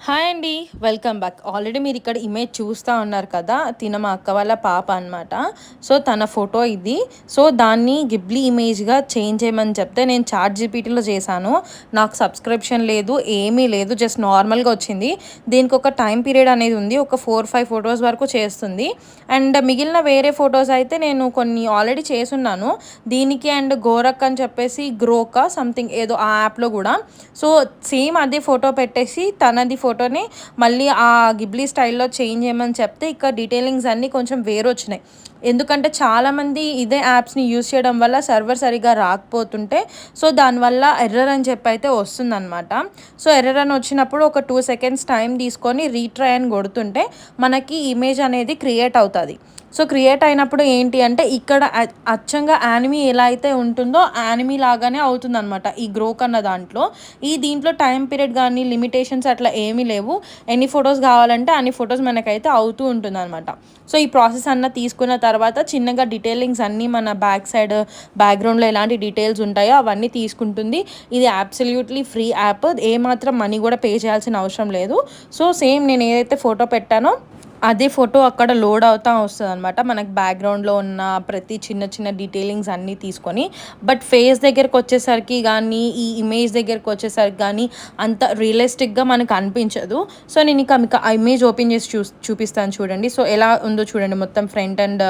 Hi అండి. Welcome back. Already మీరు ఇక్కడ ఇమేజ్ చూస్తా ఉన్నారు కదా! తిన మా అక్క వాళ్ళ పాప అనమాట. సో, తన ఫోటో ఇది. సో, దాన్ని గిబ్లీ ఇమేజ్‌గా చేంజ్ చేయమని చెప్తే నేను చాట్‌జీపీటీలో చేశాను. నాకు సబ్స్క్రిప్షన్ లేదు, ఏమీ లేదు. జస్ట్ నార్మల్‌గా వచ్చింది. దీనికి ఒక టైమ్ పీరియడ్ అనేది ఉంది. ఒక 4, 5 ఫోటోస్ వరకు చేస్తుంది. అండ్ మిగిలిన వేరే ఫోటోస్ అయితే నేను కొన్ని ఆల్రెడీ చేసున్నాను. దీనికి అండ్ గోరక్ అని చెప్పేసి గ్రోకా సంథింగ్ ఏదో ఆ యాప్‌లో గూడా. సో, సేమ్ అదే ఫోటో పెట్టేసి తనది ఫోటోని మళ్ళీ ఆ గిబ్లీ స్టైల్‌లో చేంజ్ చేయమని చెప్తే ఇక్కడ డీటెయిలింగ్స్ అన్నీ కొంచెం వేరొచ్చినాయి. ఎందుకంటే చాలామంది ఇదే యాప్స్‌ని యూజ్ చేయడం వల్ల సర్వర్ సరిగ్గా రాకపోతుంటే సో, దానివల్ల ఎర్రర్ అని చెప్పైతే వస్తుందనమాట. సో, ఎర్రర్ అని వచ్చినప్పుడు ఒక 2 సెకండ్స్ టైం తీసుకొని రీట్రై అని కొడుతుంటే మనకి ఇమేజ్ అనేది క్రియేట్ అవుతది. సో, క్రియేట్ అయినప్పుడు ఏంటి అంటే ఇక్కడ అచ్చంగా యానిమీ ఎలా అయితే ఉంటుందో యానిమీ లాగానే అవుతుందనమాట ఈ గ్రోక్ అన్న దాంట్లో. దీంట్లో టైమ్ పీరియడ్ గానీ, లిమిటేషన్స్ అట్లా ఏమీ లేవు. ఎన్ని ఫోటోస్ కావాలంటే అన్ని ఫోటోస్ మనకైతే అవుతూ ఉంటుందనమాట. సో, ఈ ప్రాసెస్ తీసుకున్న తర్వాత చిన్నగా డీటెయిలింగ్స్ అన్నీ మన బ్యాక్ సైడ్ బ్యాక్‌గ్రౌండ్‌లో ఎలాంటి డీటెయిల్స్ ఉంటాయో అవన్నీ తీసుకుంటుంది. ఇది అబ్సల్యూట్‌లీ ఫ్రీ యాప్. ఏమాత్రం మనీ కూడా పే చేయాల్సిన అవసరం లేదు. సో, సేమ్ నేను ఏదైతే ఫోటో పెట్టానో అదే ఫోటో అక్కడ లోడ్ అవుతా వస్తదనమాట. మనకు బ్యాక్‌గ్రౌండ్‌లో ఉన్న ప్రతి చిన్న చిన్న డీటెయిలింగ్స్ అన్నీ తీసుకొని. బట్ ఫేస్ దగ్గరకొచ్చేసరికి గానీ, ఈ ఇమేజ్ దగ్గరకొచ్చేసరికి గానీ అంత రియలిస్టిక్‌గా మనకు అనిపించదు. సో, నేను ఇక మీకు ఆ ఇమేజ్ ఓపెన్ చేసి చూపిస్తాను చూడండి. సో, ఎలా ఉందో చూడండి. మొత్తం ఫ్రంట్ అండ్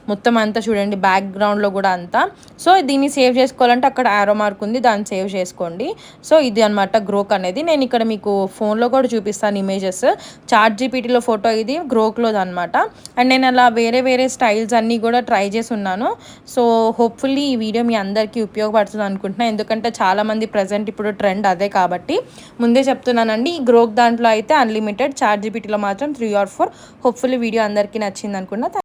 మొత్తం అంతా చూడండి. బ్యాక్‌గ్రౌండ్‌లో గూడా అంతా. సో, దీన్ని సేవ్ చేసుకోవాలంటే అక్కడ యారో మార్క్ ఉంది. దాన్ని సేవ్ చేసుకోండి. సో, ఇది అనమాట గ్రోక్ అనేది. నేను ఇక్కడ మీకు ఫోన్‌లో కూడా చూపిస్తాను ఇమేజెస్. చాట్‌జీపీటీలో ఫోటో ఇది. గ్రోక్‌లోదనమాట. అండ్ నేను అలా వేరే వేరే స్టైల్స్ అన్నీ కూడా ట్రై చేసున్నాను. సో, హోప్‌ఫుల్లీ ఈ వీడియో మీ అందరికీ ఉపయోగపడుతుంది అనుకుంటున్నా. ఎందుకంటే చాలామంది ప్రెజెంట్ ఇప్పుడు ట్రెండ్ అదే కాబట్టి ముందే చెప్తున్నానండి. ఈ గ్రోక్ దాంట్లో అయితే అన్‌లిమిటెడ్. చాట్‌జీపీటీలో మాత్రం 3 ఆర్ 4. హోప్‌ఫుల్లీ వీడియో అందరికీ నచ్చిందనుకుంటా.